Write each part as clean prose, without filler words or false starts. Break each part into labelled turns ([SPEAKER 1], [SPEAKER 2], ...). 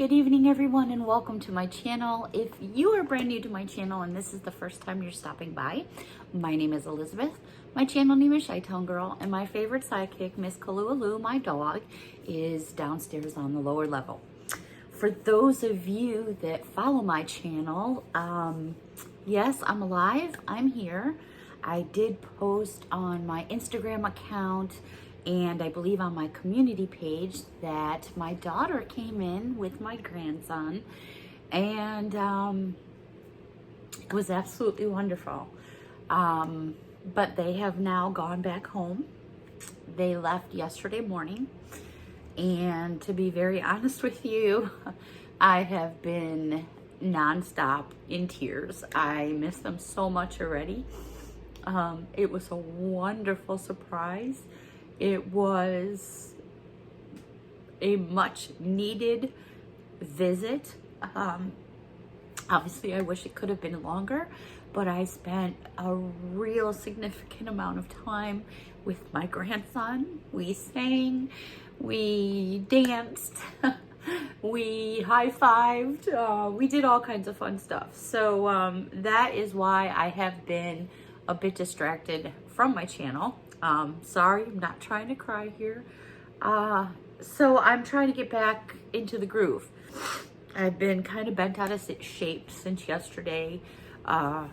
[SPEAKER 1] Good evening, everyone, and welcome to my channel. If you are brand new to my channel and this is the first time you're stopping by, my name is Elizabeth. My channel name is ChiTownGirl, and my favorite sidekick, Miss Kalualu, my dog, is downstairs on the lower level. For those of you that follow my channel, yes, I'm alive. I'm here. I did post on my Instagram account and I believe on my community page that my daughter came in with my grandson, and it was absolutely wonderful. But they have now gone back home. They left yesterday morning, and to be very honest with you, I have been nonstop in tears. I miss them so much already. It was a wonderful surprise. It was a much needed visit. Obviously, I wish it could have been longer, but I spent a real significant amount of time with my grandson. We sang, we danced, we high-fived, we did all kinds of fun stuff. So that is why I have been a bit distracted from my channel. Sorry, I'm not trying to cry here. So I'm trying to get back into the groove. I've been kind of bent out of shape since yesterday,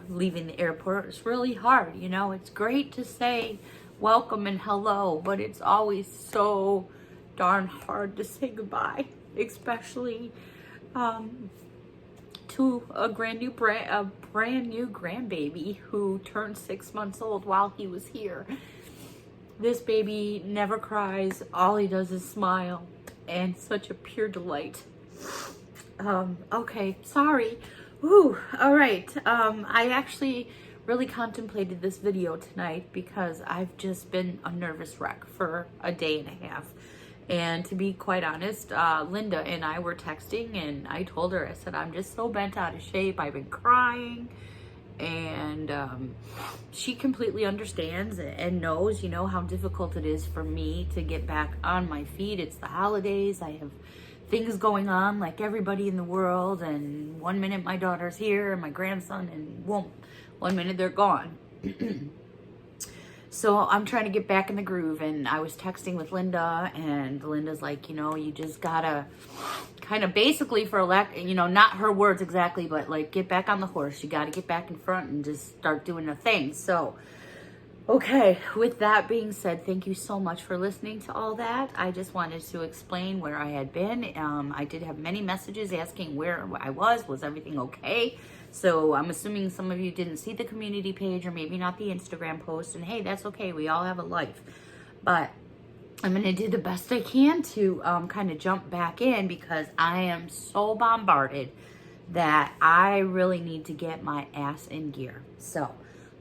[SPEAKER 1] leaving the airport. It's really hard, you know. It's great to say welcome and hello, but it's always so darn hard to say goodbye, especially to a brand new grandbaby who turned 6 months old while he was here. This baby never cries. All he does is smile, and such a pure delight. Okay, sorry. Ooh, all right. I actually really contemplated this video tonight because I've just been a nervous wreck for a day and a half. And to be quite honest, Linda and I were texting, and I told her, I said, I'm just so bent out of shape. I've been crying. And she completely understands and knows, you know, how difficult it is for me to get back on my feet. It's the holidays. I have things going on like everybody in the world. And one minute my daughter's here and my grandson, and one minute they're gone. So I'm trying to get back in the groove, and I was texting with Linda, and Linda's like, you know, you just gotta kind of basically, for lack, you know, not her words exactly, but like, get back on the horse. You gotta get back in front and just start doing the thing. So, okay, with that being said, thank you so much for listening to all that. I just wanted to explain where I had been. I did have many messages asking where I was everything okay? So I'm assuming some of you didn't see the community page, or maybe not the Instagram post, and hey, that's okay. We all have a life. But I'm going to do the best I can to kind of jump back in, because I am so bombarded that I really need to get my ass in gear. So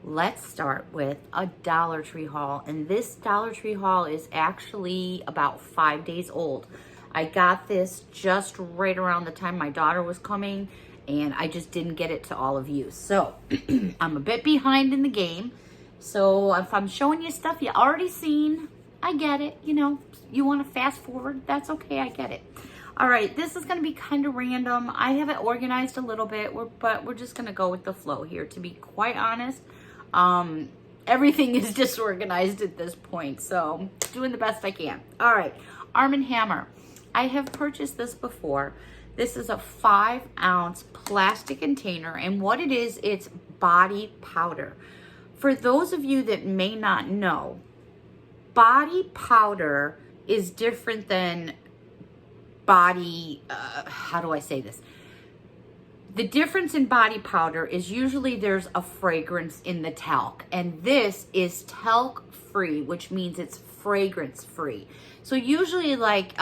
[SPEAKER 1] let's start with a Dollar Tree haul. And this Dollar Tree haul is actually about 5 days old. I got this just right around the time my daughter was coming, and I just didn't get it to all of you. So I'm a bit behind in the game. So if I'm showing you stuff you already seen, I get it. You know, you want to fast forward, that's okay, I get it. All right, this is going to be kind of random. I have it organized a little bit, but we're just going to go with the flow here. To be quite honest, everything is disorganized at this point, so doing the best I can. All right, Arm & Hammer. I have purchased this before. This is a 5-ounce plastic container, and what it is, it's body powder. For those of you that may not know, body powder is different than body, how do I say this? The difference in body powder is usually there's a fragrance in the talc, and this is talc free, which means it's fragrance free. So usually, like,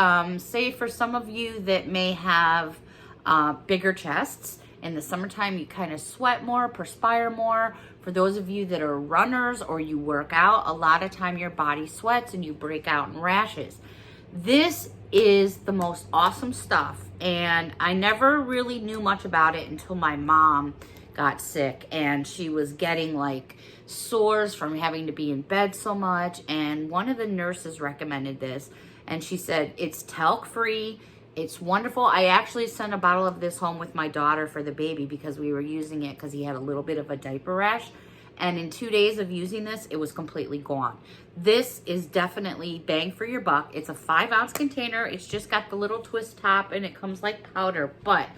[SPEAKER 1] say for some of you that may have bigger chests, in the summertime you kind of sweat more, perspire more. For those of you that are runners or you work out, a lot of time your body sweats and you break out in rashes. This is the most awesome stuff, and I never really knew much about it until my mom got sick, and she was getting like sores from having to be in bed so much, and one of the nurses recommended this, and she said it's talc free, It's wonderful. I actually sent a bottle of this home with my daughter for the baby because we were using it because he had a little bit of a diaper rash. And in 2 days of using this, it was completely gone. This is definitely bang for your buck. It's a 5-ounce container. It's just got the little twist top and it comes like powder. But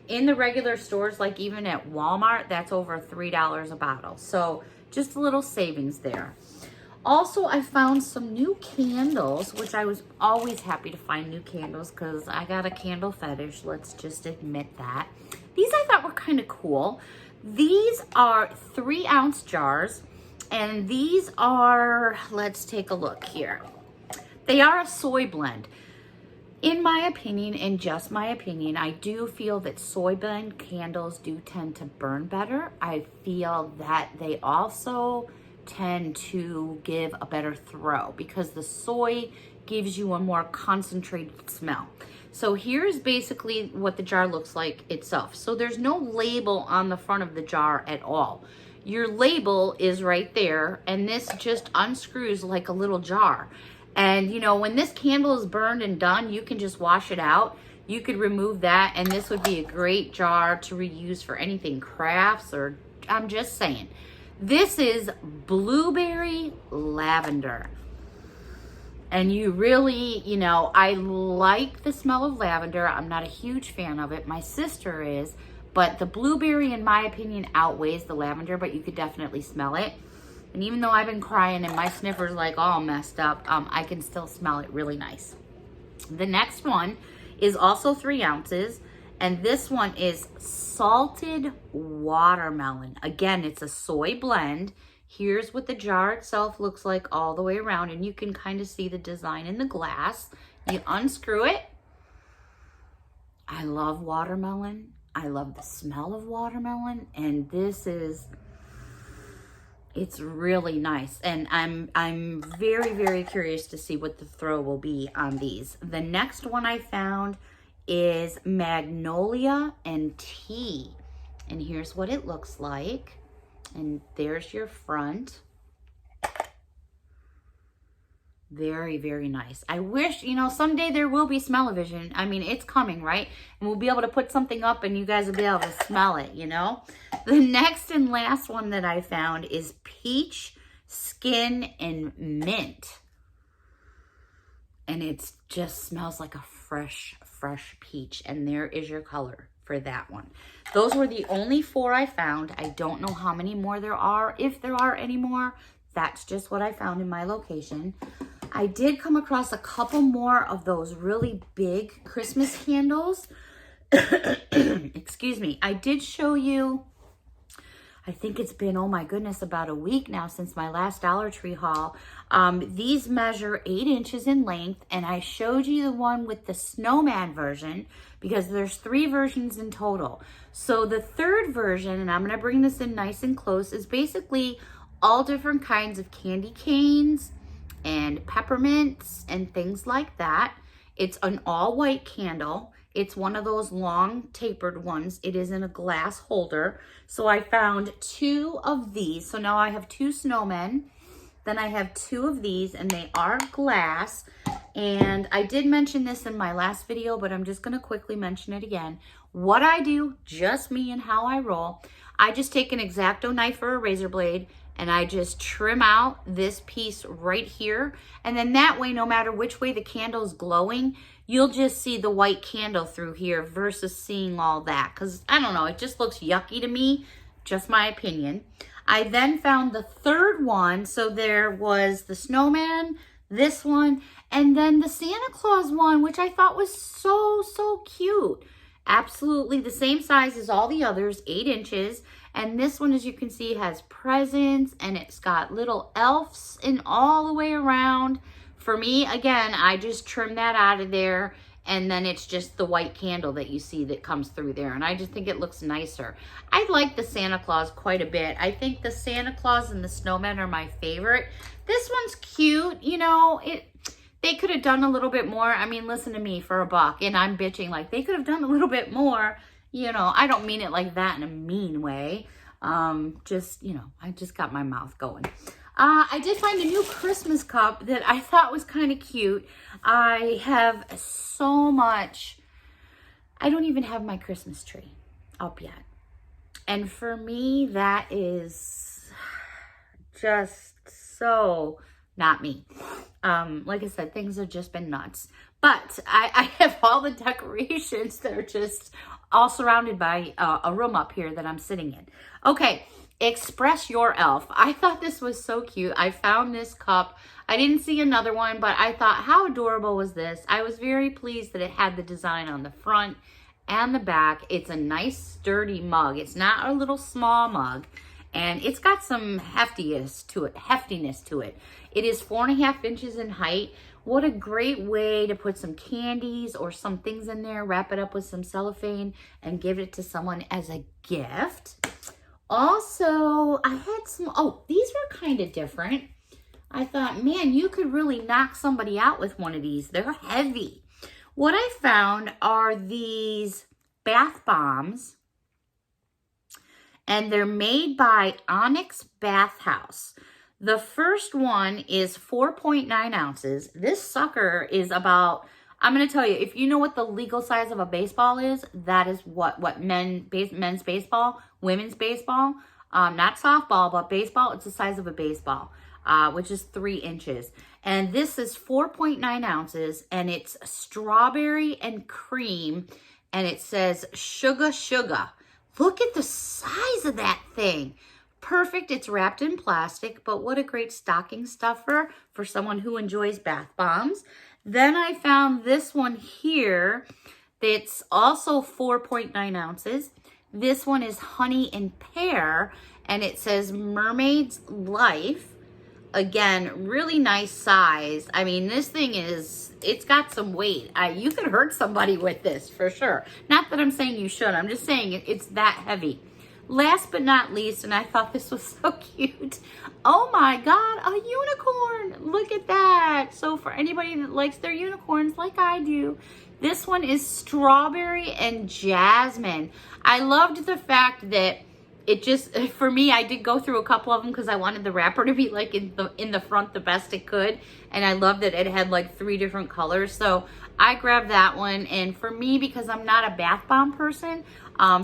[SPEAKER 1] in the regular stores, like even at Walmart, that's over $3 a bottle. So just a little savings there. Also, I found some new candles, which I was always happy to find new candles because I got a candle fetish. Let's just admit that. These I thought were kind of cool. These are 3-ounce jars, and these are, let's take a look here. They are a soy blend. In my opinion, and just my opinion, I do feel that soy blend candles do tend to burn better. I feel that they also tend to give a better throw because the soy gives you a more concentrated smell. So here's basically what the jar looks like itself. So there's no label on the front of the jar at all. Your label is right there, and this just unscrews like a little jar. And you know, when this candle is burned and done, you can just wash it out. You could remove that, and this would be a great jar to reuse for anything crafts, or I'm just saying. This is blueberry lavender. And you really, you know, I like the smell of lavender. I'm not a huge fan of it. My sister is, but the blueberry, in my opinion, outweighs the lavender, but you could definitely smell it. And even though I've been crying and my sniffer's like all messed up, I can still smell it really nice. The next one is also 3 ounces. And this one is salted watermelon. Again, it's a soy blend. Here's what the jar itself looks like all the way around. And you can kind of see the design in the glass. You unscrew it. I love watermelon. I love the smell of watermelon. And this is, it's really nice. And I'm very, very curious to see what the throw will be on these. The next one I found is magnolia and tea, and here's what it looks like, and there's your front. Very, very nice. I wish, you know, someday there will be smell-o-vision. I mean, it's coming, right? And we'll be able to put something up and you guys will be able to smell it, you know. The next and last one that I found is peach, skin, and mint, and it just smells like a fresh peach. And there is your color for that one. Those were the only 4 I found. I don't know how many more there are, if there are any more. That's just what I found in my location. I did come across a couple more of those really big Christmas candles. Excuse me. I did show you, I think it's been, oh my goodness, about a week now since my last Dollar Tree haul. These measure 8 inches in length, and I showed you the one with the snowman version because there's 3 versions in total. So the third version, and I'm going to bring this in nice and close, is basically all different kinds of candy canes and peppermints and things like that. It's an all white candle. It's one of those long tapered ones. It is in a glass holder. So I found 2 of these. So now I have 2 snowmen. Then I have 2 of these, and they are glass. And I did mention this in my last video, but I'm just going to quickly mention it again. What I do, just me and how I roll, I just take an X-Acto knife or a razor blade, and I just trim out this piece right here. And then that way, no matter which way the candle is glowing, you'll just see the white candle through here versus seeing all that. Because, I don't know, it just looks yucky to me. Just my opinion. I then found the third one. So there was the snowman, this one, and then the Santa Claus one, which I thought was so cute. Absolutely the same size as all the others, 8 inches. And this one, as you can see, has presents, and it's got little elves in all the way around. For me, again, I just trim that out of there, and then it's just the white candle that you see that comes through there. And I just think it looks nicer. I like the Santa Claus quite a bit. I think the Santa Claus and the snowman are my favorite. This one's cute, you know, they could have done a little bit more. I mean, listen to me, for $1, and I'm bitching like they could have done a little bit more. You know, I don't mean it like that in a mean way. Just, you know, I just got my mouth going. I did find a new Christmas cup that I thought was kind of cute. I have so much I don't even have my Christmas tree up yet. And for me, that is just so not me. Like I said, things have just been nuts. But I have all the decorations that are just all surrounded by a room up here that I'm sitting in. Okay, Express Your Elf. I thought this was so cute. I found this cup. I didn't see another one, but I thought, how adorable was this? I was very pleased that it had the design on the front and the back. It's a nice sturdy mug. It's not a little small mug, and it's got some heftiness to it. It is 4.5 inches in height. What a great way to put some candies or some things in there, wrap it up with some cellophane, and give it to someone as a gift. Also, I had some, these were kind of different. I thought, man, you could really knock somebody out with one of these. They're heavy. What I found are these bath bombs, and they're made by Onyx Bath House. The first one is 4.9 ounces. This sucker is about, I'm going to tell you, if you know what the legal size of a baseball is, that is what men's baseball, women's baseball, not softball, but baseball, it's the size of a baseball, which is 3 inches. And this is 4.9 ounces, and it's strawberry and cream, and it says sugar, sugar. Look at the size of that thing. Perfect. It's wrapped in plastic, but what a great stocking stuffer for someone who enjoys bath bombs. Then I found this one here that's also 4.9 ounces. This one is honey and pear, and it says Mermaid's Life. Again, really nice size. I mean, this thing it's got some weight. You could hurt somebody with this for sure. Not that I'm saying you should. I'm just saying it's that heavy. Last but not least, and I thought this was so cute. Oh my God, a unicorn. Look at that. So for anybody that likes their unicorns like I do, this one is strawberry and jasmine. I loved the fact that it just, for me, I did go through a couple of them because I wanted the wrapper to be like in the front the best it could. And I loved that it had like 3 different colors. So I grabbed that one. And for me, because I'm not a bath bomb person,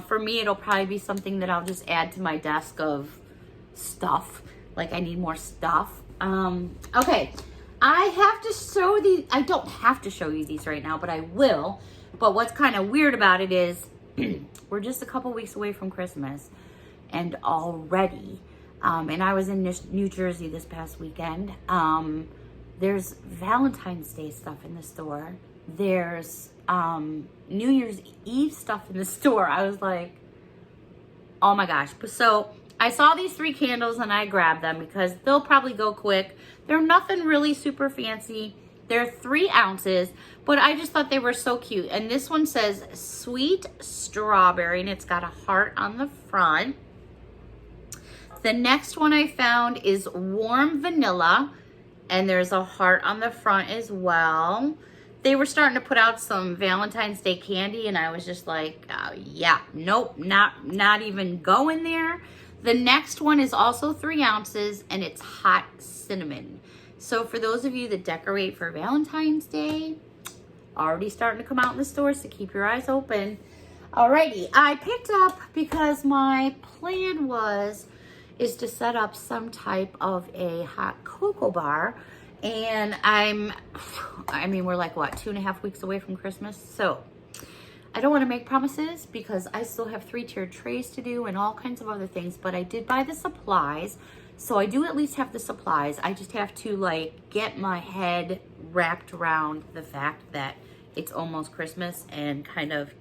[SPEAKER 1] for me, it'll probably be something that I'll just add to my desk of stuff. Like I need more stuff. Okay, I have to show these. I don't have to show you these right now, but I will. But what's kind of weird about it is we're just a couple weeks away from Christmas. And already, and I was in New Jersey this past weekend, there's Valentine's Day stuff in the store. There's New Year's Eve stuff in the store. I was like, oh my gosh. So I saw these 3 candles and I grabbed them because they'll probably go quick. They're nothing really super fancy. They're 3 ounces, but I just thought they were so cute. And this one says sweet strawberry, and it's got a heart on the front. The next one I found is warm vanilla, and there's a heart on the front as well. They were starting to put out some Valentine's Day candy, and I was just like, yeah, nope, not even going there. The next one is also 3 ounces, and it's hot cinnamon. So for those of you that decorate for Valentine's Day, already starting to come out in the stores, so keep your eyes open. Alrighty, I picked up because my plan is to set up some type of a hot cocoa bar. And we're like, what, 2.5 weeks away from Christmas? So I don't want to make promises because I still have 3-tiered trays to do and all kinds of other things, but I did buy the supplies. So I do at least have the supplies. I just have to like get my head wrapped around the fact that it's almost Christmas and kind of,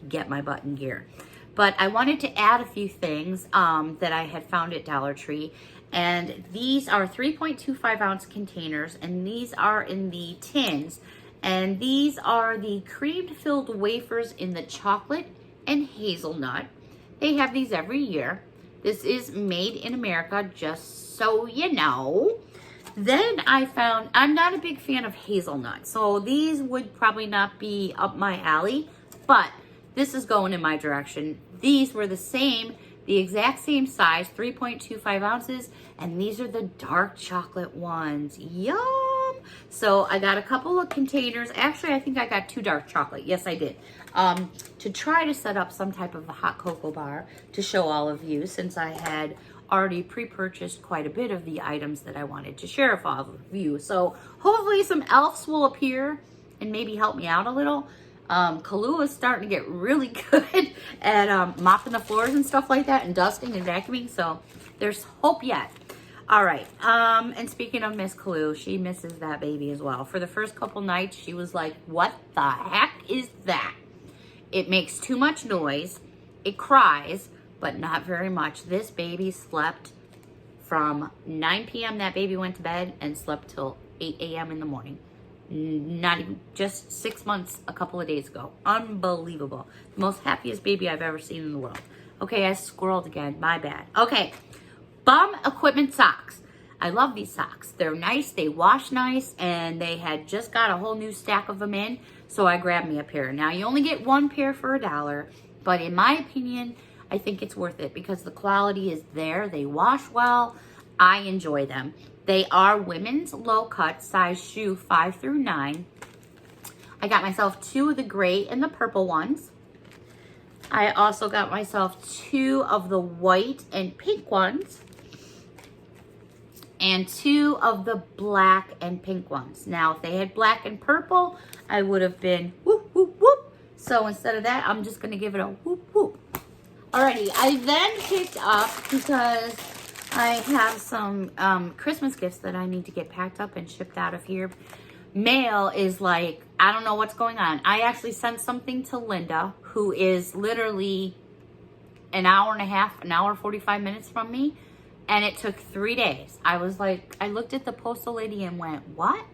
[SPEAKER 1] get my butt in gear. But I wanted to add a few things that I had found at Dollar Tree. And these are 3.25 ounce containers, and these are in the tins. And these are the cream-filled wafers in the chocolate and hazelnut. They have these every year. This is made in America, just so you know. Then I found, I'm not a big fan of hazelnut, so these would probably not be up my alley, but this is going in my direction. These were the exact same size, 3.25 ounces, and these are the dark chocolate ones. Yum! So I got a couple of containers. Actually, I think I got 2 dark chocolate. Yes, I did. To try to set up some type of a hot cocoa bar to show all of you, since I had already pre-purchased quite a bit of the items that I wanted to share with all of you. So hopefully some elves will appear and maybe help me out a little. Kahlua is starting to get really good at mopping the floors and stuff like that, and dusting and vacuuming, so there's hope yet. All right, and speaking of Miss Kahlua, she misses that baby as well. For the first couple nights, she was like, what the heck is that? It makes too much noise, it cries, but not very much. This baby slept from 9 p.m. that baby went to bed and slept till 8 a.m. in the morning. Not even, just 6 months a couple of days ago. Unbelievable. The most happiest baby I've ever seen in the world. Okay, I scrolled again, my bad. Okay, Bum Equipment socks. I love these socks. They're nice, they wash nice, and they had just got a whole new stack of them in, so I grabbed me a pair. Now, you only get 1 pair for $1, but in my opinion, I think it's worth it because the quality is there. They wash well. I enjoy them. They are women's low cut size shoe 5 through 9. I got myself 2 of the gray and the purple ones. I also got myself 2 of the white and pink ones. And 2 of the black and pink ones. Now, if they had black and purple, I would have been whoop, whoop, whoop. So instead of that, I'm just going to give it a whoop, whoop. Alrighty, I then picked up, because I have some Christmas gifts that I need to get packed up and shipped out of here. Mail is like, I don't know what's going on. I actually sent something to Linda, who is literally an hour and a half, an hour 45 minutes from me. And it took 3 days. I was like, I looked at the postal lady and went, what?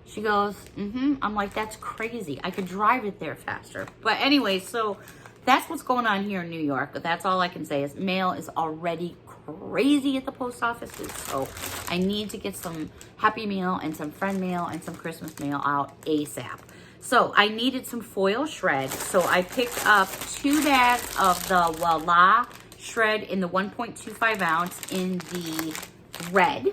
[SPEAKER 1] She goes, I'm like, that's crazy. I could drive it there faster. But anyway, so that's what's going on here in New York. But that's all I can say is mail is already crazy at the post offices. So I need to get some Happy Mail and some Friend Mail and some Christmas mail out ASAP. So I needed some foil shred. So I picked up 2 bags of the Voila shred in the 1.25 ounce in the red.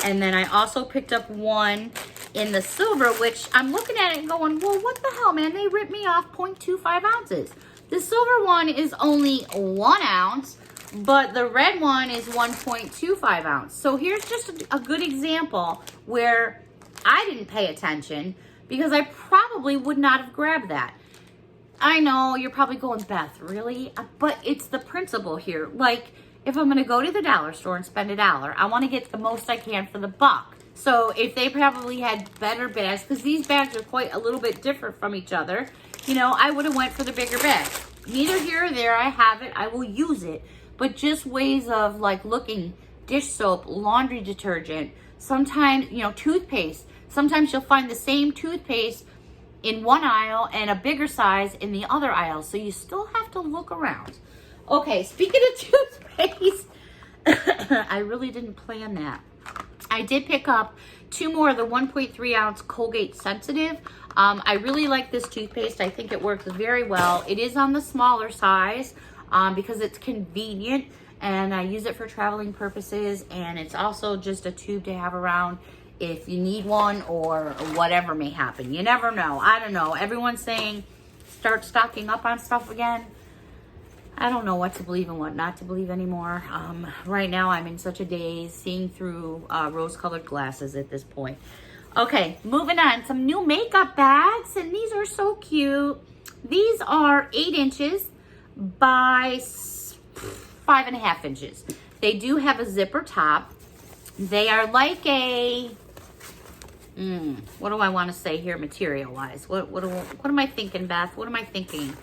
[SPEAKER 1] And then I also picked up 1 in the silver, which I'm looking at it and going, well, what the hell, man? They ripped me off 0.25 ounces. The silver one is only 1 ounce, but the red one is 1.25 ounce. So here's just a good example where I didn't pay attention because I probably would not have grabbed that. I know you're probably going, Beth, really? But it's the principle here. Like, if I'm going to go to the dollar store and spend $1, I want to get the most I can for the buck. So if they probably had better bags, because these bags are quite a little bit different from each other, you know, I would have went for the bigger bag. Neither here or there, I have it, I will use it. But just ways of like looking, dish soap, laundry detergent, sometimes, you know, toothpaste. Sometimes you'll find the same toothpaste in one aisle and a bigger size in the other aisle. So you still have to look around. Okay, speaking of toothpaste, I really didn't plan that. I did pick up 2 more of the 1.3 ounce Colgate Sensitive. I really like this toothpaste. I think it works very well. It is on the smaller size because it's convenient, and I use it for traveling purposes, and it's also just a tube to have around if you need one or whatever may happen. You never know. I don't know. Everyone's saying start stocking up on stuff again. I don't know what to believe and what not to believe anymore. Right now, I'm in such a daze, seeing through rose-colored glasses at this point. Okay, moving on. Some new makeup bags, and these are so cute. These are 8 inches by 5.5 inches. They do have a zipper top. They are like a, what do I want to say here material-wise? What am I thinking, Beth? What am I thinking?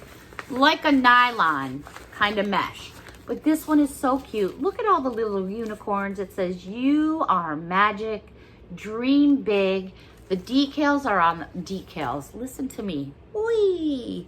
[SPEAKER 1] Like a nylon kind of mesh. But this one is so cute. Look at all the little unicorns. It says, you are magic, dream big. The decals are on the decals. Listen to me. Whee!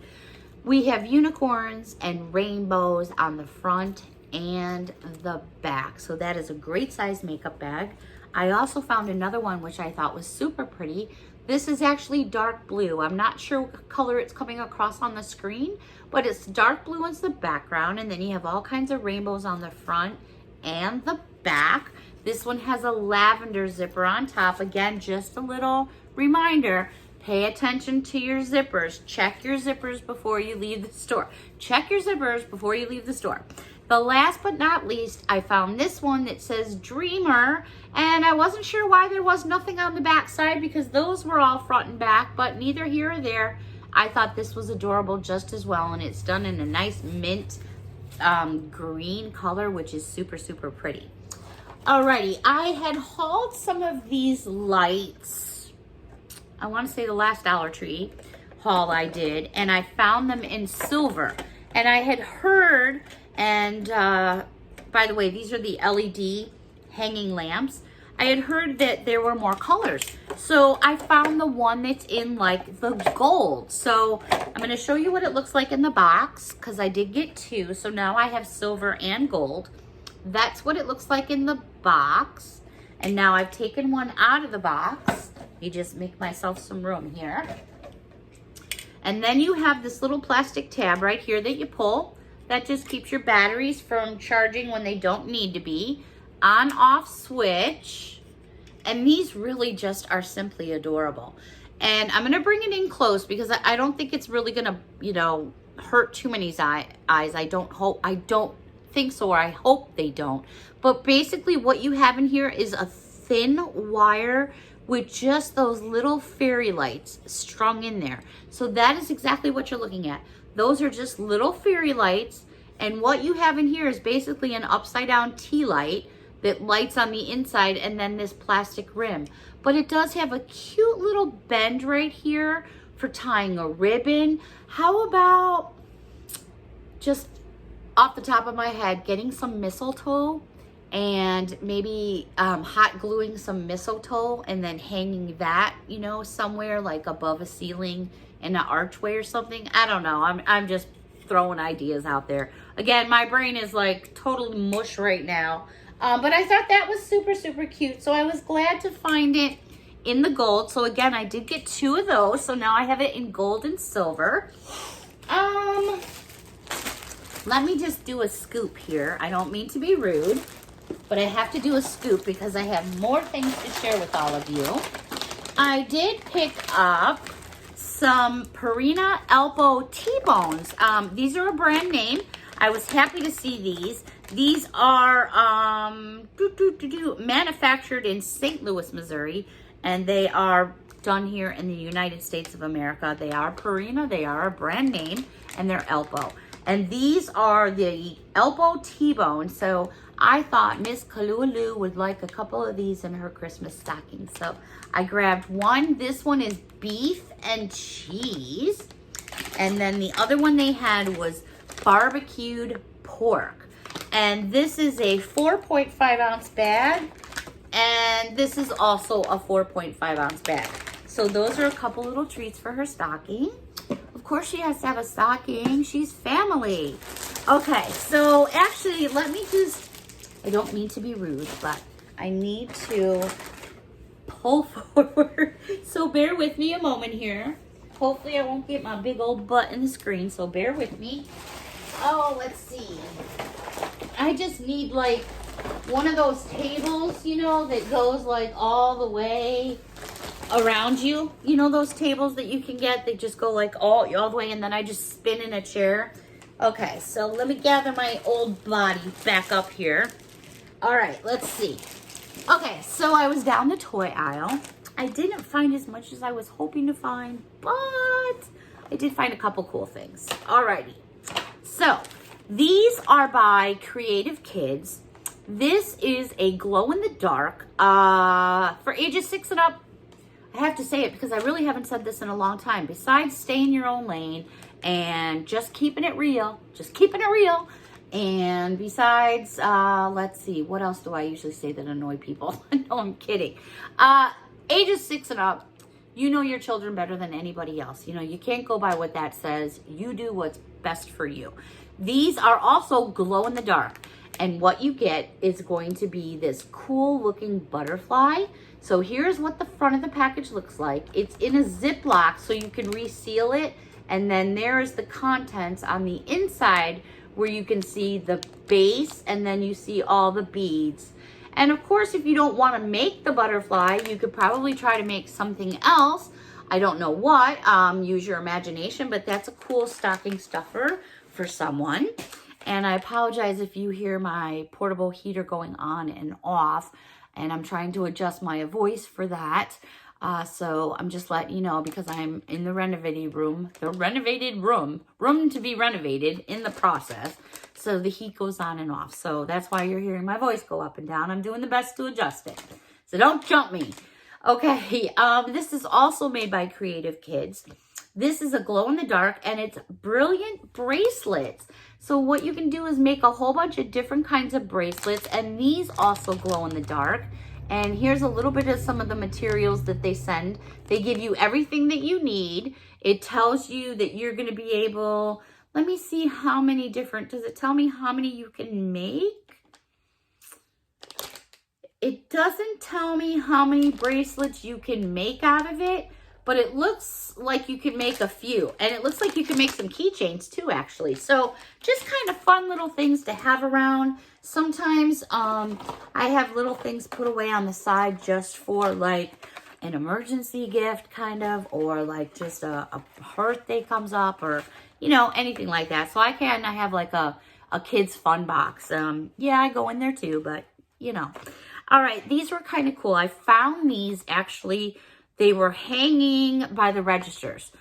[SPEAKER 1] We have unicorns and rainbows on the front and the back. So that is a great size makeup bag. I also found another one which I thought was super pretty. This is actually dark blue. I'm not sure what color it's coming across on the screen, but it's dark blue as the background, and then you have all kinds of rainbows on the front and the back. This one has a lavender zipper on top. Again, just a little reminder, pay attention to your zippers. Check your zippers before you leave the store. Check your zippers before you leave the store. The last but not least, I found this one that says Dreamer, and I wasn't sure why there was nothing on the back side because those were all front and back, but neither here or there. I thought this was adorable just as well, and it's done in a nice mint green color, which is super, super pretty. Alrighty, I had hauled some of these lights. I want to say the last Dollar Tree haul I did, and I found them in silver. And I had heard, and by the way, these are the LED hanging lamps. I had heard that there were more colors. So I found the one that's in like the gold. So I'm going to show you what it looks like in the box because I did get two. So now I have silver and gold. That's what it looks like in the box. And now I've taken one out of the box. Let me just make myself some room here. And then you have this little plastic tab right here that you pull. That just keeps your batteries from charging when they don't need to be. On-off switch. And these really just are simply adorable. And I'm going to bring it in close because I don't think it's really going to, you know, hurt too many eyes. I don't think so, or I hope they don't. But basically what you have in here is a thin wire with just those little fairy lights strung in there. So that is exactly what you're looking at. Those are just little fairy lights. And what you have in here is basically an upside down tea light that lights on the inside and then this plastic rim. But it does have a cute little bend right here for tying a ribbon. How about, just off the top of my head, getting some mistletoe and maybe hot gluing some mistletoe and then hanging that, you know, somewhere like above a ceiling in an archway or something. I don't know. I'm just throwing ideas out there. Again, my brain is like totally mush right now. But I thought that was super, super cute. So I was glad to find it in the gold. So again, I did get two of those. So now I have it in gold and silver. Let me just do a scoop here. I don't mean to be rude, but I have to do a scoop because I have more things to share with all of you. I did pick up some Purina Elbow T-Bones. These are a brand name. I was happy to see these. These are manufactured in St. Louis, Missouri, and they are done here in the United States of America. They are Purina. They are a brand name, and they're Elbow. And these are the Elbow T-Bone. So I thought Miss Kalulu would like a couple of these in her Christmas stocking. So I grabbed one. This one is beef and cheese. And then the other one they had was barbecued pork. And this is a 4.5 ounce bag. And this is also a 4.5 ounce bag. So those are a couple little treats for her stocking. Of course she has to have a stocking. She's family. Okay, so actually let me just, I don't mean to be rude, but I need to pull forward. So bear with me a moment here. Hopefully I won't get my big old butt in the screen, so bear with me. Oh, let's see. I just need like one of those tables, you know, that goes like all the way around you. You know those tables that you can get? They just go like all the way, and then I just spin in a chair. Okay, so let me gather my old body back up here. All right, let's see. Okay, so I was down the toy aisle. I didn't find as much as I was hoping to find, but I did find a couple cool things. Alrighty. So, these are by Creative Kids. This is a glow-in-the-dark for ages 6 and up. I have to say it because I really haven't said this in a long time. Besides stay in your own lane and just keeping it real. Just keeping it real. And besides, let's see. What else do I usually say that annoy people? No, I'm kidding. Ages 6 and up. You know your children better than anybody else. You know, you can't go by what that says. You do what's best for you. These are also glow in the dark. And what you get is going to be this cool looking butterfly. So here's what the front of the package looks like. It's in a Ziploc so you can reseal it. And then there's the contents on the inside where you can see the base and then you see all the beads. And of course, if you don't want to make the butterfly, you could probably try to make something else. I don't know what, use your imagination, but that's a cool stocking stuffer for someone. And I apologize if you hear my portable heater going on and off, and I'm trying to adjust my voice for that. So I'm just letting you know, because I'm in the renovated room to be renovated in the process. So the heat goes on and off. So that's why you're hearing my voice go up and down. I'm doing the best to adjust it. So don't jump me. Okay, this is also made by Creative Kids. This is a glow-in-the-dark, and it's brilliant bracelets. So what you can do is make a whole bunch of different kinds of bracelets, and these also glow in the dark. And here's a little bit of some of the materials that they send. They give you everything that you need. It tells you that you're going to be able, let me see how many different, does it tell me how many you can make? It doesn't tell me how many bracelets you can make out of it, but it looks like you can make a few. And it looks like you can make some keychains too, actually. So just kind of fun little things to have around. Sometimes I have little things put away on the side just for like an emergency gift kind of, or like just a birthday comes up, or, you know, anything like that. So I have like a kid's fun box. Yeah, I go in there too, but you know. All right, these were kind of cool. I found these actually, they were hanging by the registers.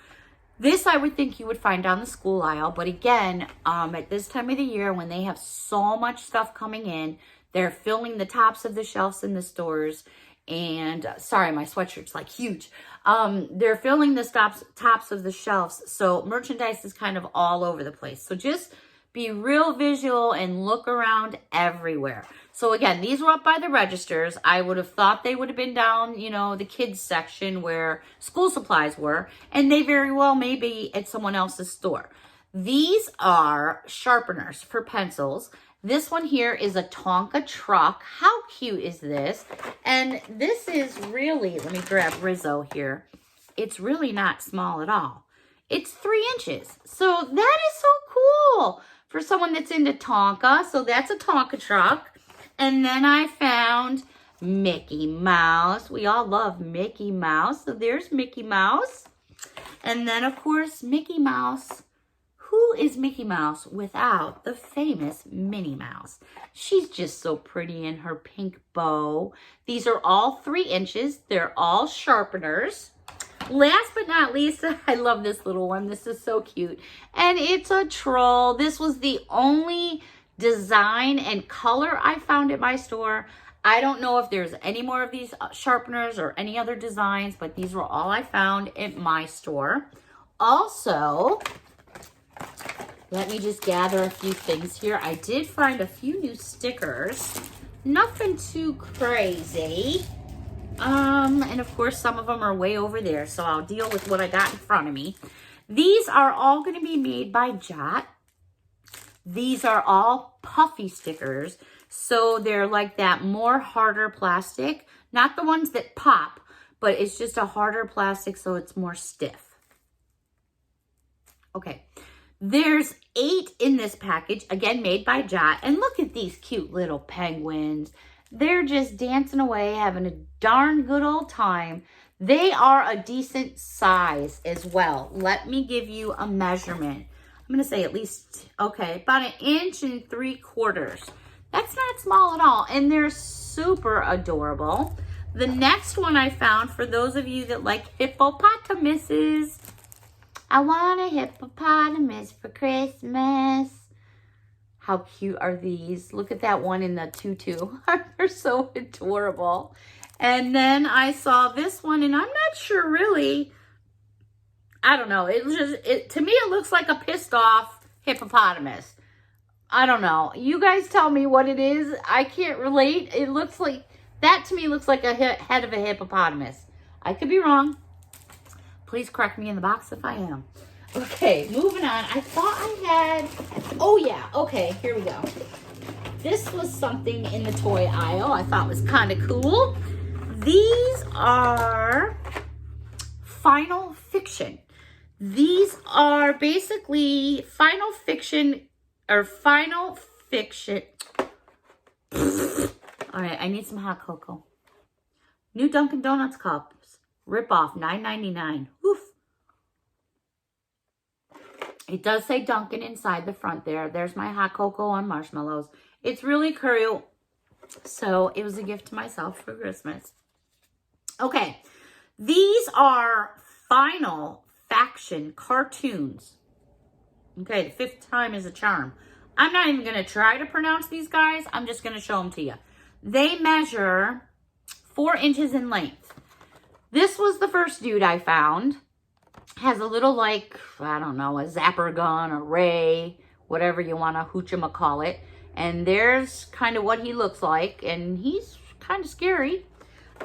[SPEAKER 1] This I would think you would find down the school aisle, but again, at this time of the year when they have so much stuff coming in, they're filling the tops of the shelves in the stores. And sorry, my sweatshirt's like huge. They're filling the tops of the shelves, so merchandise is kind of all over the place. So just be real visual and look around everywhere. So again, these were up by the registers. I would have thought they would have been down, you know, the kids section where school supplies were, and they very well may be at someone else's store. These are sharpeners for pencils. This one here is a Tonka truck. How cute is this? And this is really, let me grab Rizzo here. It's really not small at all. It's 3 inches. So that is so cool for someone that's into Tonka. So that's a Tonka truck. And then I found Mickey Mouse. We all love Mickey Mouse. So there's Mickey Mouse. And then, of course, Mickey Mouse. Who is Mickey Mouse without the famous Minnie Mouse? She's just so pretty in her pink bow. These are all 3 inches. They're all sharpeners. Last but not least, I love this little one. This is so cute. And it's a troll. This was the only design and color I found at my store. I don't know if there's any more of these sharpeners or any other designs, but these were all I found at my store. Also, let me just gather a few things here. I did find a few new stickers. Nothing too crazy. And of course, some of them are way over there, so I'll deal with what I got in front of me. These are all going to be made by Jot. These are all puffy stickers, so they're like that more harder plastic. Not the ones that pop, but it's just a harder plastic, so it's more stiff. Okay, there's 8 in this package, again, made by Jot. And look at these cute little penguins. They're just dancing away, having a darn good old time. They are a decent size as well. Let me give you a measurement. I'm going to say at least, okay, about 1.75 inches. That's not small at all. And they're super adorable. The next one I found, for those of you that like hippopotamuses. I want a hippopotamus for Christmas. How cute are these? Look at that one in the tutu. They're so adorable. And then I saw this one, and I'm not sure really. I don't know. To me, it looks like a pissed off hippopotamus. I don't know. You guys tell me what it is. I can't relate. It looks like, that to me looks like a head of a hippopotamus. I could be wrong. Please correct me in the box if I am. Okay, moving on. I thought I had, oh yeah, okay, here we go. This was something in the toy aisle I thought was kind of cool. These are Final Fiction. These are basically Final Fiction, or Final Fiction. All right, I need some hot cocoa. New Dunkin' Donuts cups. Rip off, $9.99. Oof. It does say Dunkin' inside the front there. There's my hot cocoa on marshmallows. It's really cute. So it was a gift to myself for Christmas. Okay, these are Final Faction cartoons. Okay, the fifth time is a charm. I'm not even going to try to pronounce these guys. I'm just going to show them to you. They measure 4 inches in length. This was the first dude I found. Has a little, like, I don't know, a zapper gun, a ray, whatever you want to hoochamacallit. And there's kind of what he looks like. And he's kind of scary.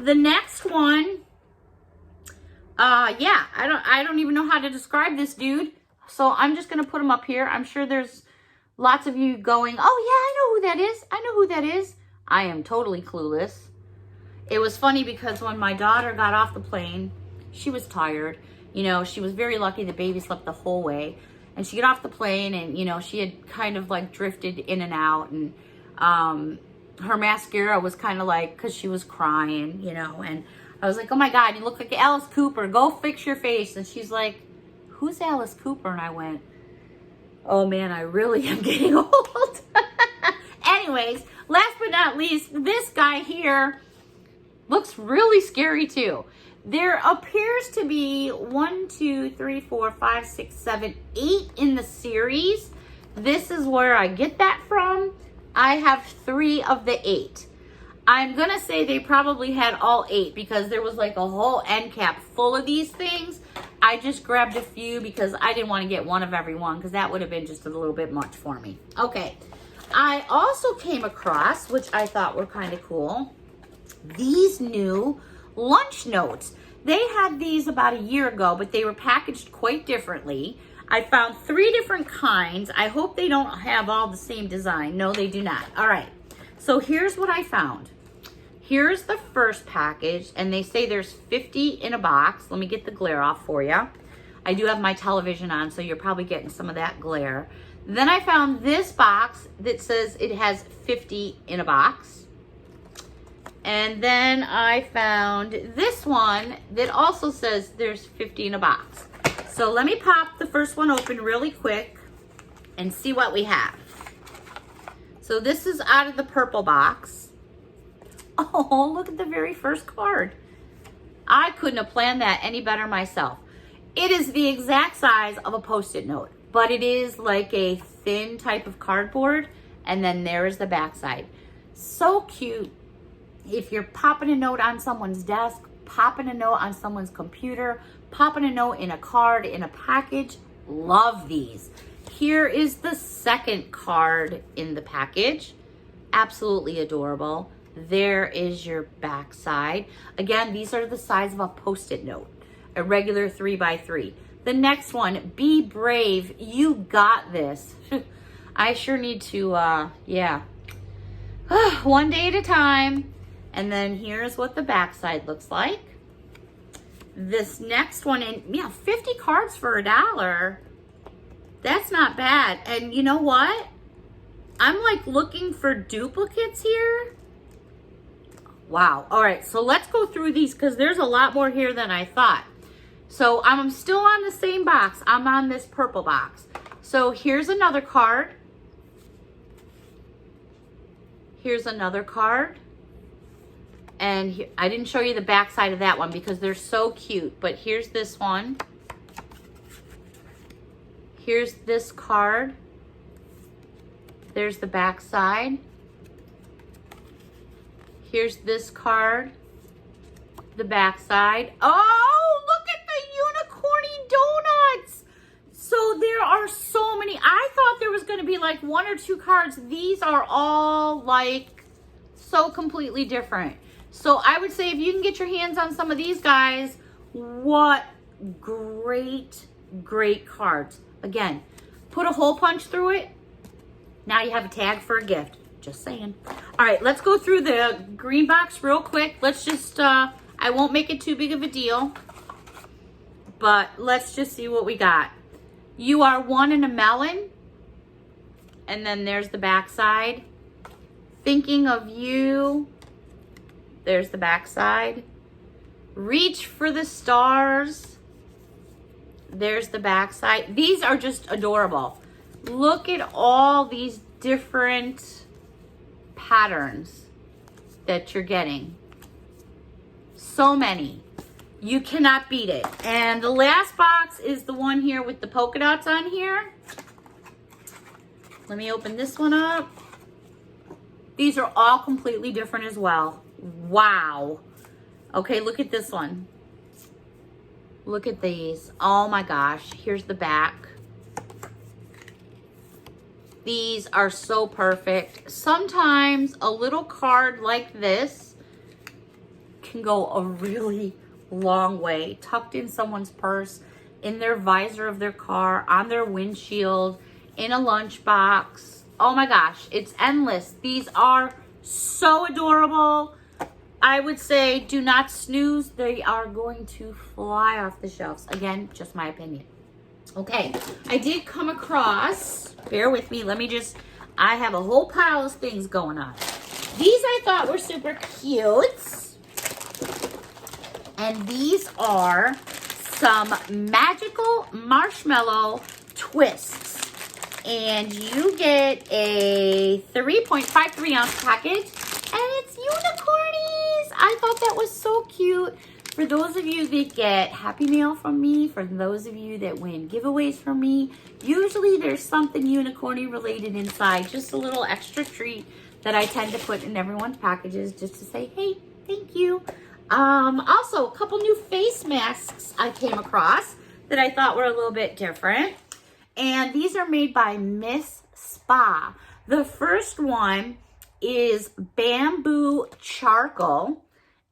[SPEAKER 1] The next one, yeah, I don't even know how to describe this dude. So I'm just going to put him up here. I'm sure there's lots of you going, oh yeah, I know who that is. I know who that is. I am totally clueless. It was funny because when my daughter got off the plane, she was tired. You know, she was very lucky the baby slept the whole way. And she got off the plane and, you know, she had kind of like drifted in and out. And her mascara was kind of like, because she was crying, you know. And I was like, oh my God, you look like Alice Cooper. Go fix your face. And she's like, who's Alice Cooper? And I went, oh man, I really am getting old. Anyways, last but not least, this guy here looks really scary too. There appears to be 1, 2, 3, 4, 5, 6, 7, 8 in the series. This is where I get that from. I have 3 of the 8. I'm going to say they probably had all 8 because there was like a whole end cap full of these things. I just grabbed a few because I didn't want to get one of every one because that would have been just a little bit much for me. Okay. I also came across, which I thought were kind of cool, these new lunch notes. They had these about a year ago, but they were packaged quite differently. I found 3 different kinds. I hope they don't have all the same design. No, they do not. All right. So here's what I found. Here's the first package, and they say there's 50 in a box. Let me get the glare off for you. I do have my television on, so you're probably getting some of that glare. Then I found this box that says it has 50 in a box. And then I found this one that also says there's 50 in a box. So let me pop the first one open really quick and see what we have. So this is out of the purple box. Oh, look at the very first card. I couldn't have planned that any better myself. It is the exact size of a Post-it note, but it is like a thin type of cardboard. And then there is the back side. So cute. If you're popping a note on someone's desk, popping a note on someone's computer, popping a note in a card, in a package, love these. Here is the second card in the package. Absolutely adorable. There is your back side. Again, these are the size of a Post-it note, a regular 3x3. The next one, be brave. You got this. I sure need to, yeah. One day at a time. And then here's what the back side looks like. This next one, and yeah, 50 cards for $1. That's not bad. And you know what? I'm like looking for duplicates here. Wow. All right, so let's go through these because there's a lot more here than I thought. So I'm still on the same box. I'm on this purple box. So here's another card. Here's another card. And I didn't show you the back side of that one because they're so cute. But here's this one. Here's this card. There's the back side. Here's this card. The back side. Oh, look at the unicorny donuts. So there are so many. I thought there was going to be like 1 or 2 cards. These are all like so completely different. So I would say if you can get your hands on some of these guys, what great, great cards. Again, put a hole punch through it. Now you have a tag for a gift. Just saying. All right, let's go through the green box real quick. Let's just, I won't make it too big of a deal. But let's just see what we got. You are one in a melon. And then there's the back side. Thinking of you. There's the back side. Reach for the stars. There's the back side. These are just adorable. Look at all these different patterns that you're getting. So many. You cannot beat it. And the last box is the one here with the polka dots on here. Let me open this one up. These are all completely different as well. Wow. Okay, look at this one. Look at these. Oh my gosh. Here's the back. These are so perfect. Sometimes a little card like this can go a really long way. Tucked in someone's purse, in their visor of their car, on their windshield, in a lunchbox. Oh my gosh, it's endless. These are so adorable. I would say do not snooze. They are going to fly off the shelves. Again, just my opinion. Okay, I did come across, bear with me, I have a whole pile of things going on. These I thought were super cute. And these are some magical marshmallow twists. And you get a 3.53 ounce package. And it's unicornies. I thought that was so cute. For those of you that get Happy Mail from me, for those of you that win giveaways from me, usually there's something unicorny related inside. Just a little extra treat that I tend to put in everyone's packages just to say, hey, thank you. Also, a couple new face masks I came across that I thought were a little bit different. And these are made by Miss Spa. The first one is bamboo charcoal.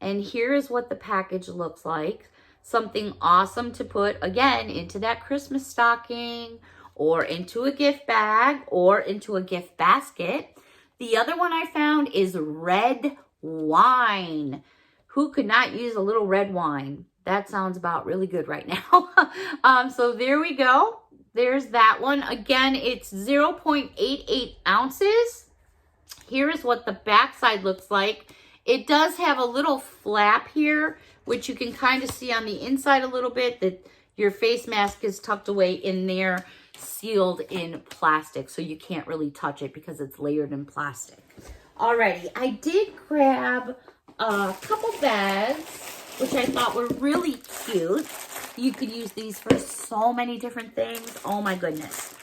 [SPEAKER 1] And here is what the package looks like. Something awesome to put, again, into that Christmas stocking or into a gift bag or into a gift basket. The other one I found is red wine. Who could not use a little red wine? That sounds about really good right now. So there we go. There's that one. Again, it's 0.88 ounces. Here is what the backside looks like. It does have a little flap here, which you can kind of see on the inside a little bit, that your face mask is tucked away in there, sealed in plastic, so you can't really touch it because it's layered in plastic. Alrighty, I did grab a couple bags, which I thought were really cute. You could use these for so many different things. Oh my goodness.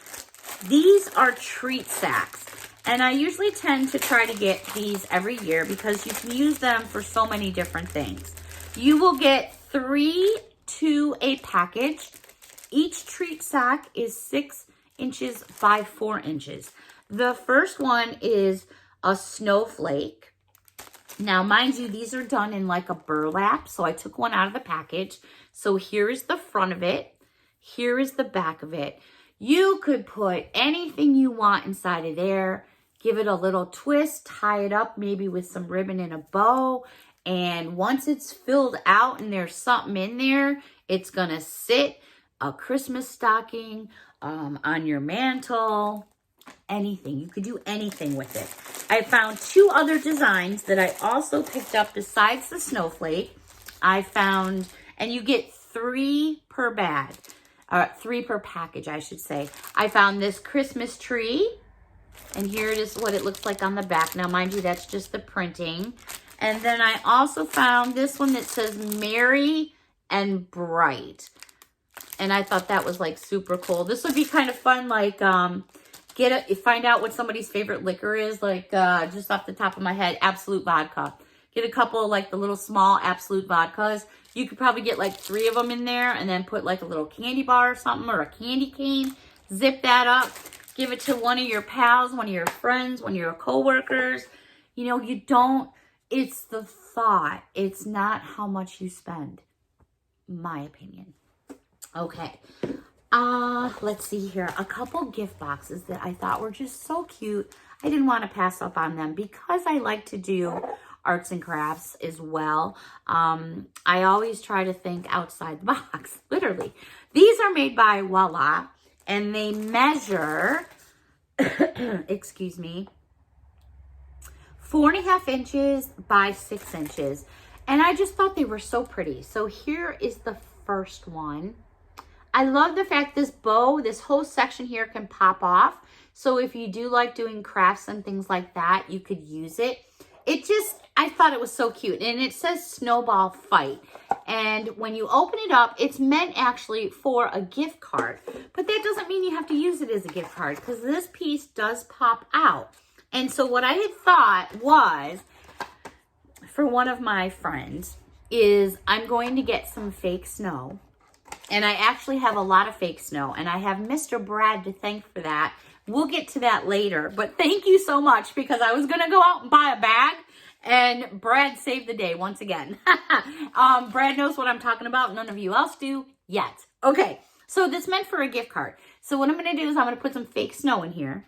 [SPEAKER 1] These are treat sacks. And I usually tend to try to get these every year because you can use them for so many different things. You will get 3 to a package. Each treat sack is 6 inches by 4 inches. The first one is a snowflake. Now, mind you, these are done in like a burlap. So I took one out of the package. So here is the front of it. Here is the back of it. You could put anything you want inside of there. Give it a little twist, tie it up maybe with some ribbon and a bow. And once it's filled out and there's something in there, it's going to sit a Christmas stocking on your mantle, anything. You could do anything with it. I found 2 other designs that I also picked up besides the snowflake. I found, and you get 3 per bag, 3 per package, I should say. I found this Christmas tree. And here it is what it looks like on the back. Now, mind you, that's just the printing. And then I also found this one that says Merry and Bright. And I thought that was like super cool. This would be kind of fun, like find out what somebody's favorite liquor is. Like just off the top of my head, Absolute Vodka. Get a couple of like the little small Absolute Vodkas. You could probably get like 3 of them in there and then put like a little candy bar or something or a candy cane. Zip that up. Give it to one of your pals, one of your friends, one of your coworkers. You know, it's the thought. It's not how much you spend, my opinion. Okay. Let's see here. A couple gift boxes that I thought were just so cute. I didn't want to pass up on them because I like to do arts and crafts as well. I always try to think outside the box, literally. These are made by Voila. And they measure, excuse me, 4.5 inches by 6 inches. And I just thought they were so pretty. So here is the first one. I love the fact this bow, this whole section here can pop off. So if you do like doing crafts and things like that, you could use it. I thought it was so cute. And it says Snowball Fight. And when you open it up, it's meant actually for a gift card. But that doesn't mean you have to use it as a gift card, because this piece does pop out. And so what I had thought was, for one of my friends, is I'm going to get some fake snow. And I actually have a lot of fake snow. And I have Mr. Brad to thank for that. We'll get to that later. But thank you so much, because I was going to go out and buy a bag. And Brad saved the day once again. Brad knows what I'm talking about. None of you else do yet. Okay, so this meant for a gift card. So what I'm going to do is I'm going to put some fake snow in here.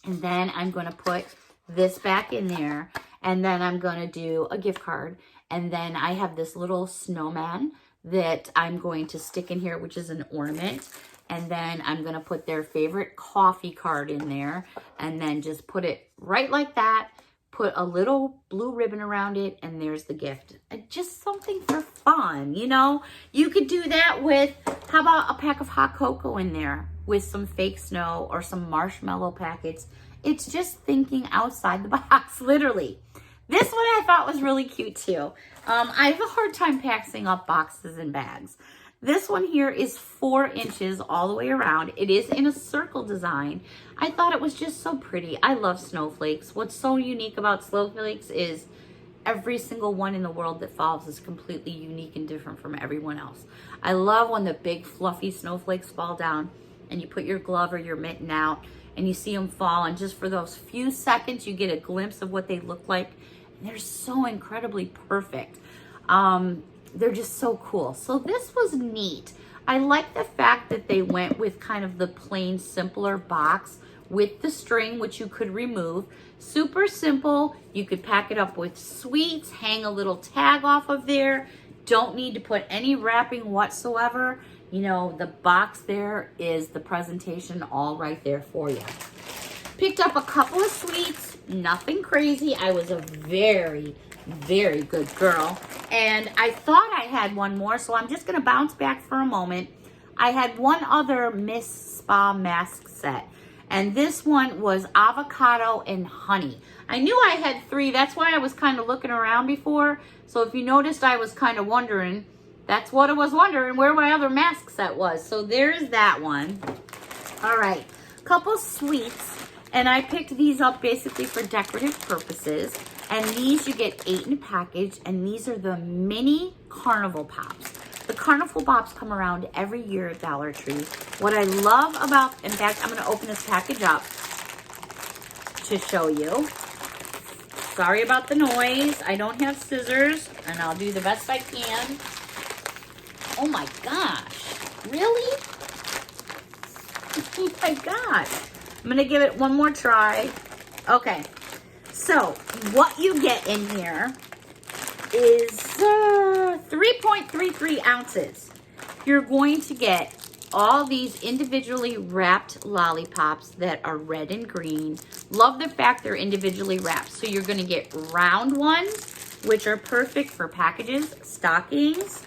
[SPEAKER 1] And then I'm going to put this back in there. And then I'm going to do a gift card. And then I have this little snowman that I'm going to stick in here, which is an ornament. And then I'm going to put their favorite coffee card in there. And then just put it right like that. Put a little blue ribbon around it, and there's the gift. Just something for fun, you know? You could do that with, how about a pack of hot cocoa in there with some fake snow or some marshmallow packets. It's just thinking outside the box, literally. This one I thought was really cute too. I have a hard time passing up boxes and bags. This one here is 4 inches all the way around. It is in a circle design. I thought it was just so pretty. I love snowflakes. What's so unique about snowflakes is every single one in the world that falls is completely unique and different from everyone else. I love when the big fluffy snowflakes fall down and you put your glove or your mitten out and you see them fall, and just for those few seconds you get a glimpse of what they look like. And they're so incredibly perfect. They're just so cool. So this was neat. I like the fact that they went with kind of the plain, simpler box with the string, which you could remove. Super simple. You could pack it up with sweets, hang a little tag off of there. Don't need to put any wrapping whatsoever. You know, the box there is the presentation all right there for you. Picked up a couple of sweets, nothing crazy. I was a very good girl. And I thought I had one more, so I'm just going to bounce back for a moment. I had one other Miss Spa mask set, and this one was avocado and honey. I knew I had 3. That's why I was kind of looking around before. So if you noticed, I was kind of wondering, that's what I was wondering, where my other mask set was. So there's that one. All right, couple sweets. And I picked these up basically for decorative purposes. And these you get 8 in a package. And these are the mini Carnival Pops. The Carnival Pops come around every year at Dollar Tree. What I love about, in fact, I'm going to open this package up to show you. Sorry about the noise. I don't have scissors. And I'll do the best I can. Oh my gosh. Really? Oh my gosh. I'm going to give it one more try. Okay. So, what you get in here is 3.33 ounces. You're going to get all these individually wrapped lollipops that are red and green. Love the fact they're individually wrapped. So, you're going to get round ones, which are perfect for packages, stockings.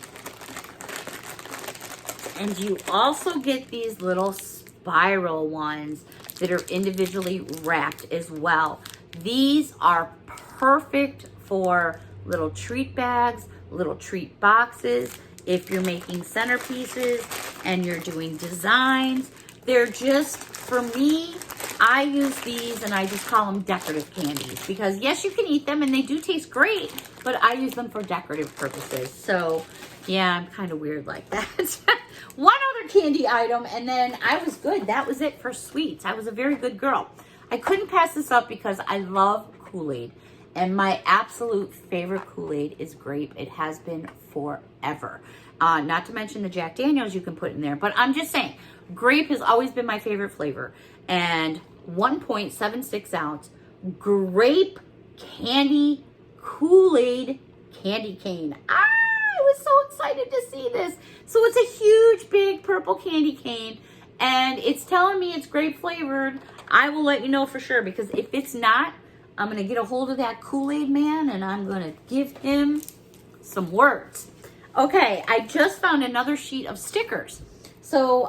[SPEAKER 1] And you also get these little spiral ones that are individually wrapped as well. These are perfect for little treat bags, little treat boxes. If you're making centerpieces and you're doing designs, they're just, for me, I use these and I just call them decorative candies, because yes, you can eat them and they do taste great, but I use them for decorative purposes. So yeah, I'm kind of weird like that. One other candy item, and then I was good. That was it for sweets. I was a very good girl. I couldn't pass this up because I love Kool-Aid. And my absolute favorite Kool-Aid is Grape. It has been forever. Not to mention the Jack Daniels you can put in there. But I'm just saying, Grape has always been my favorite flavor. And 1.76 ounce Grape candy Kool-Aid candy cane. I was so excited to see this. So it's a huge, big purple candy cane. And it's telling me it's grape flavored. I will let you know for sure, because if it's not, I'm going to get a hold of that Kool-Aid man and I'm going to give him some words. Okay, I just found another sheet of stickers. So,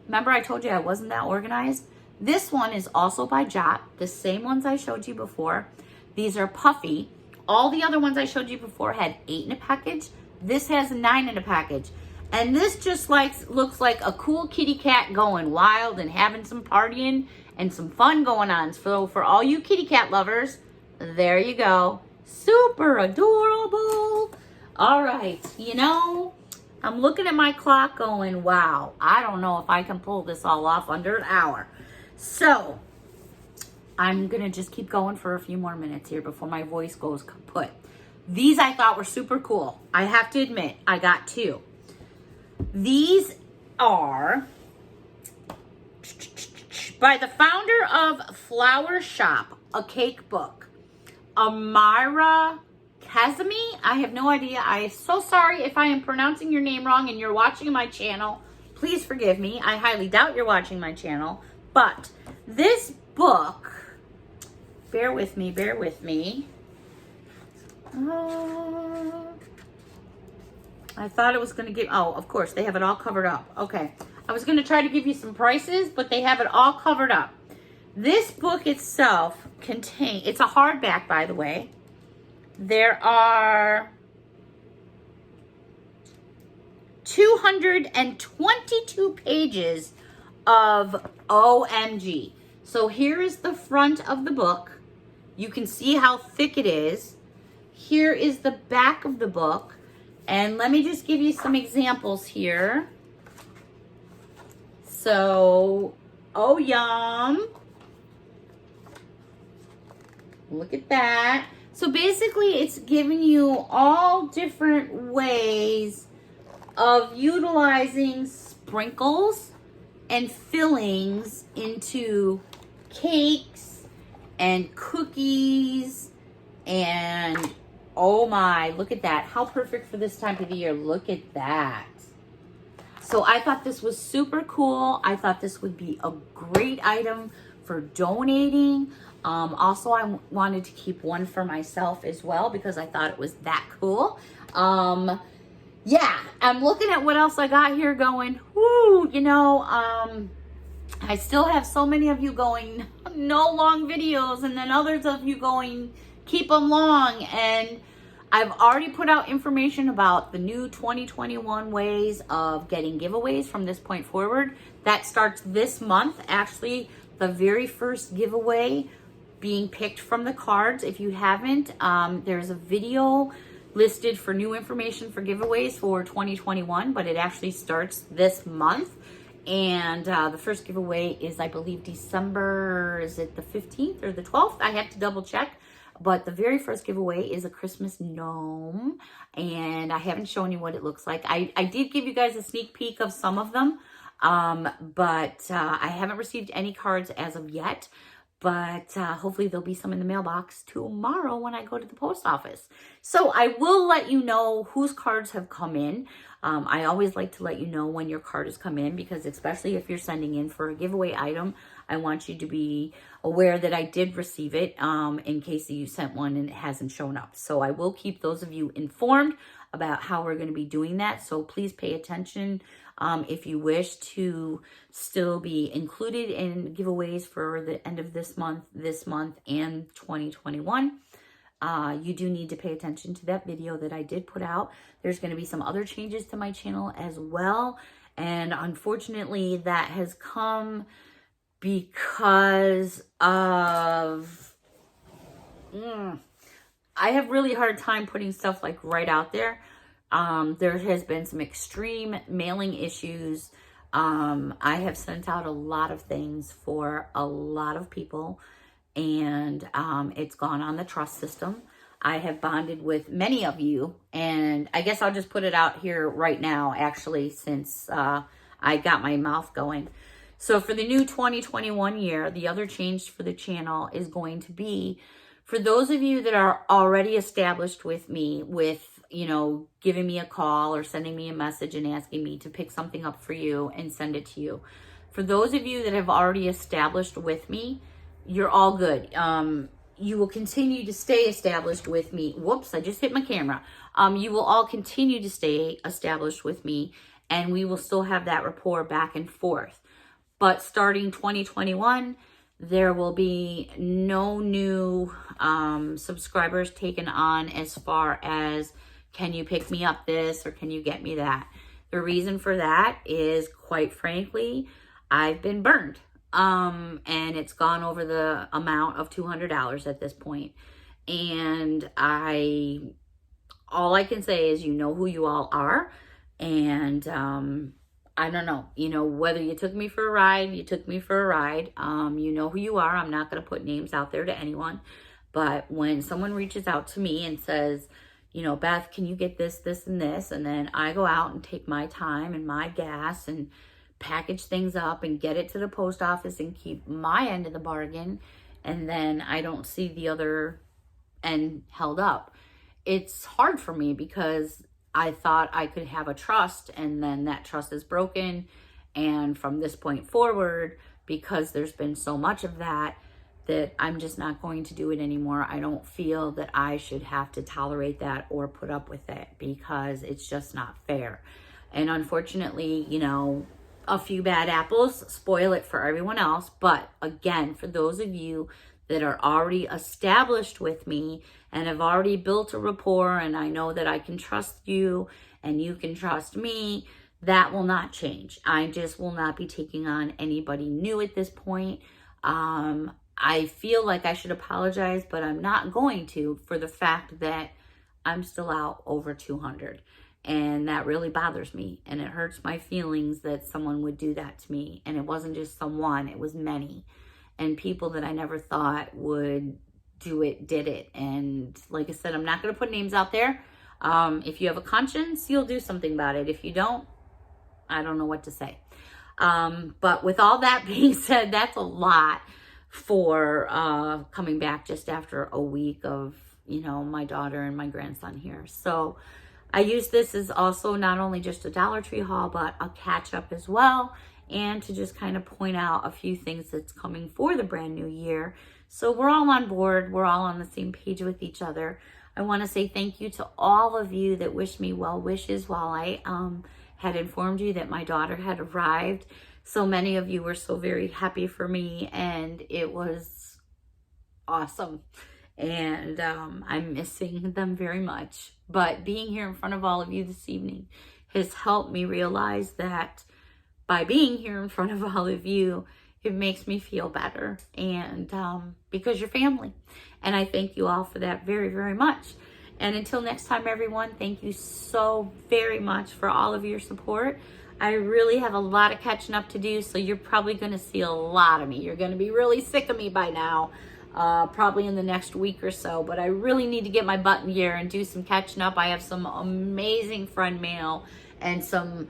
[SPEAKER 1] remember I told you I wasn't that organized? This one is also by Jot, the same ones I showed you before. These are puffy. All the other ones I showed you before had 8 in a package. This has 9 in a package. And this just looks like a cool kitty cat going wild and having some partying and some fun going on. So for all you kitty cat lovers, there you go. Super adorable. All right, you know, I'm looking at my clock going, wow, I don't know if I can pull this all off under an hour. So I'm going to just keep going for a few more minutes here before my voice goes kaput. These I thought were super cool. I have to admit, I got 2. These are by the founder of Flower Shop, a cake book, Amira Kazemi. I have no idea. I'm so sorry if I am pronouncing your name wrong and you're watching my channel. Please forgive me. I highly doubt you're watching my channel. But this book, bear with me, bear with me. I thought it was going to give, oh, of course, they have it all covered up. Okay. I was going to try to give you some prices, but they have it all covered up. This book itself contains, it's a hardback, by the way. There are 222 pages of OMG. So here is the front of the book. You can see how thick it is. Here is the back of the book. And let me just give you some examples here. So, oh yum. Look at that. So basically it's giving you all different ways of utilizing sprinkles and fillings into cakes and cookies and oh my, look at that. How perfect for this time of the year. Look at that. So I thought this was super cool. I thought this would be a great item for donating. Also, I wanted to keep one for myself as well because I thought it was that cool. Yeah, I'm looking at what else I got here going, whoo, you know, I still have so many of you going, no long videos, and then others of you going, keep them long. And I've already put out information about the new 2021 ways of getting giveaways from this point forward. That starts this month. Actually, the very first giveaway being picked from the cards. If you haven't, there's a video listed for new information for giveaways for 2021, but it actually starts this month. And the first giveaway is, I believe, December, is it the 15th or the 12th? I have to double check. But the very first giveaway is a Christmas gnome. And I haven't shown you what it looks like. I did give you guys a sneak peek of some of them. But I haven't received any cards as of yet. But hopefully there'll be some in the mailbox tomorrow when I go to the post office. So I will let you know whose cards have come in. I always like to let you know when your card has come in because especially if you're sending in for a giveaway item, I want you to be aware that I did receive it in case you sent one and it hasn't shown up. So I will keep those of you informed about how we're going to be doing that. So please pay attention if you wish to still be included in giveaways for the end of this month, and 2021. You do need to pay attention to that video that I did put out. There's going to be some other changes to my channel as well. And unfortunately, that has come because of... I have really hard time putting stuff like right out there. There has been some extreme mailing issues. I have sent out a lot of things for a lot of people, and it's gone on the trust system. I have bonded with many of you, and I guess I'll just put it out here right now, actually, since I got my mouth going. So for the new 2021 year, the other change for the channel is going to be, for those of you that are already established with me, with, you know, giving me a call or sending me a message and asking me to pick something up for you and send it to you. For those of you that have already established with me, you're all good. you will continue to stay established with me. Whoops, I just hit my camera. You will all continue to stay established with me, and we will still have that rapport back and forth. But starting 2021, there will be no new subscribers taken on as far as, can you pick me up this or can you get me that? The reason for that is, quite frankly, I've been burned. And it's gone over the amount of $200 at this point. And all I can say is, you know who you all are. And I don't know, whether you took me for a ride, you took me for a ride. You know who you are. I'm not going to put names out there to anyone. But when someone reaches out to me and says, Beth, can you get this, this, and this? And then I go out and take my time and my gas and package things up and get it to the post office and keep my end of the bargain. And then I don't see the other end held up. It's hard for me because I thought I could have a trust, and then that trust is broken. And from this point forward, because there's been so much of that I'm just not going to do it anymore. I don't feel that I should have to tolerate that or put up with it, because it's just not fair. And unfortunately, a few bad apples spoil it for everyone else. But again, for those of you that are already established with me and have already built a rapport, and I know that I can trust you and you can trust me, that will not change. I just will not be taking on anybody new at this point. I feel like I should apologize, but I'm not going to, for the fact that I'm still out over 200. And that really bothers me. And it hurts my feelings that someone would do that to me. And it wasn't just someone, it was many. And people that I never thought would do it, did it. And like I said, I'm not going to put names out there. If you have a conscience, you'll do something about it. If you don't, I don't know what to say. But with all that being said, that's a lot for coming back just after a week of, my daughter and my grandson here. So I use this as also not only just a Dollar Tree haul, but a catch up as well. And to just kind of point out a few things that's coming for the brand new year. So we're all on board. We're all on the same page with each other. I want to say thank you to all of you that wished me well wishes while I had informed you that my daughter had arrived. So many of you were so very happy for me, and it was awesome. And I'm missing them very much. But being here in front of all of you this evening has helped me realize that by being here in front of all of you, it makes me feel better. And because you're family. And I thank you all for that very, very much. And until next time, everyone, thank you so very much for all of your support. I really have a lot of catching up to do, so you're probably going to see a lot of me. You're going to be really sick of me by now, probably in the next week or so. But I really need to get my butt in gear and do some catching up. I have some amazing friend mail and some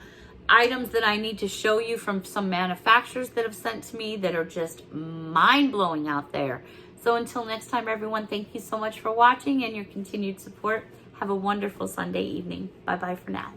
[SPEAKER 1] items that I need to show you from some manufacturers that have sent to me that are just mind-blowing out there. So until next time, everyone, thank you so much for watching and your continued support. Have a wonderful Sunday evening. Bye-bye for now.